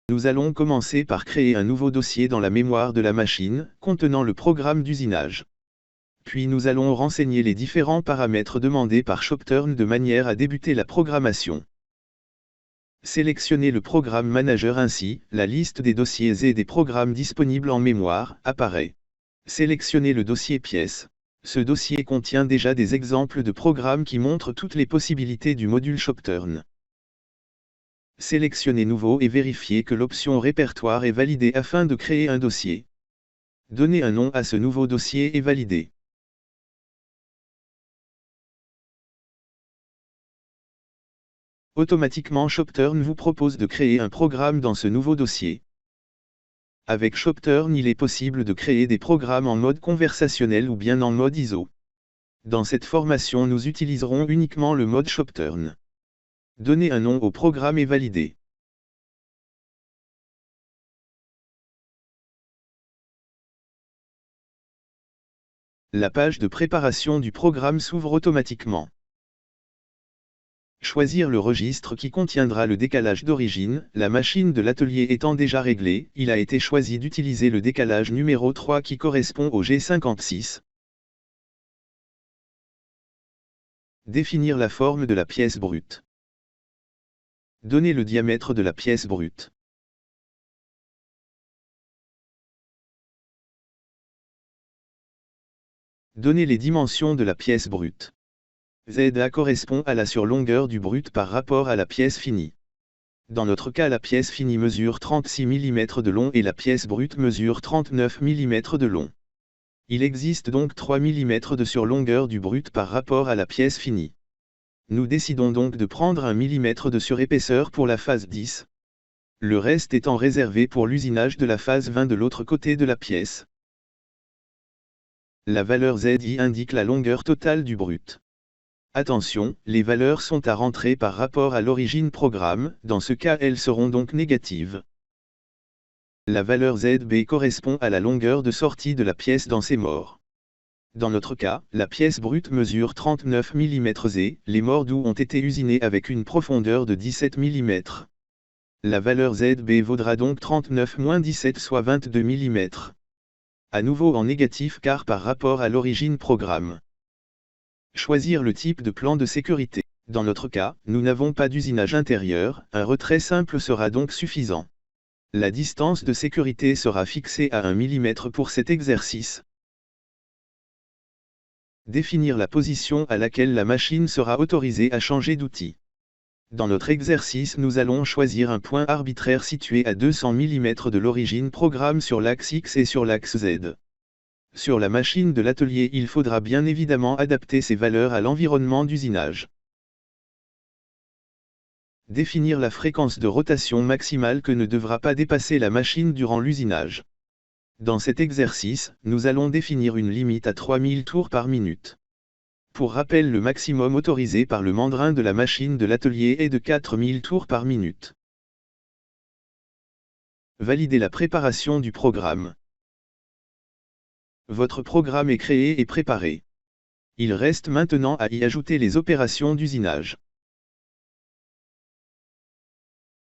Nous allons commencer par créer un nouveau dossier dans la mémoire de la machine, contenant le programme d'usinage. Puis nous allons renseigner les différents paramètres demandés par Shopturn de manière à débuter la programmation. Sélectionnez le programme manager ainsi, la liste des dossiers et des programmes disponibles en mémoire apparaît. Sélectionnez le dossier pièces. Ce dossier contient déjà des exemples de programmes qui montrent toutes les possibilités du module Shopturn. Sélectionnez Nouveau et vérifiez que l'option Répertoire est validée afin de créer un dossier. Donnez un nom à ce nouveau dossier et validez. Automatiquement Shopturn vous propose de créer un programme dans ce nouveau dossier. Avec Shopturn il est possible de créer des programmes en mode conversationnel ou bien en mode ISO. Dans cette formation nous utiliserons uniquement le mode Shopturn. Donnez un nom au programme et validez. La page de préparation du programme s'ouvre automatiquement. Choisir le registre qui contiendra le décalage d'origine, la machine de l'atelier étant déjà réglée, il a été choisi d'utiliser le décalage numéro 3 qui correspond au G56. Définir la forme de la pièce brute. Donner le diamètre de la pièce brute. Donner les dimensions de la pièce brute. ZA correspond à la surlongueur du brut par rapport à la pièce finie. Dans notre cas la pièce finie mesure 36 mm de long et la pièce brute mesure 39 mm de long. Il existe donc 3 mm de surlongueur du brut par rapport à la pièce finie. Nous décidons donc de prendre 1 mm de surépaisseur pour la phase 10. Le reste étant réservé pour l'usinage de la phase 20 de l'autre côté de la pièce. La valeur ZI indique la longueur totale du brut. Attention, les valeurs sont à rentrer par rapport à l'origine programme, dans ce cas elles seront donc négatives. La valeur ZB correspond à la longueur de sortie de la pièce dans ses morts. Dans notre cas, la pièce brute mesure 39 mm et les morts d'où ont été usinés avec une profondeur de 17 mm. La valeur ZB vaudra donc 39 moins 17 soit 22 mm. À nouveau en négatif car par rapport à l'origine programme. Choisir le type de plan de sécurité. Dans notre cas, nous n'avons pas d'usinage intérieur, un retrait simple sera donc suffisant. La distance de sécurité sera fixée à 1 mm pour cet exercice. Définir la position à laquelle la machine sera autorisée à changer d'outil. Dans notre exercice nous allons choisir un point arbitraire situé à 200 mm de l'origine programme sur l'axe X et sur l'axe Z. Sur la machine de l'atelier il faudra bien évidemment adapter ces valeurs à l'environnement d'usinage. Définir la fréquence de rotation maximale que ne devra pas dépasser la machine durant l'usinage. Dans cet exercice, nous allons définir une limite à 3000 tours par minute. Pour rappel le maximum autorisé par le mandrin de la machine de l'atelier est de 4000 tours par minute. Valider la préparation du programme. Votre programme est créé et préparé. Il reste maintenant à y ajouter les opérations d'usinage.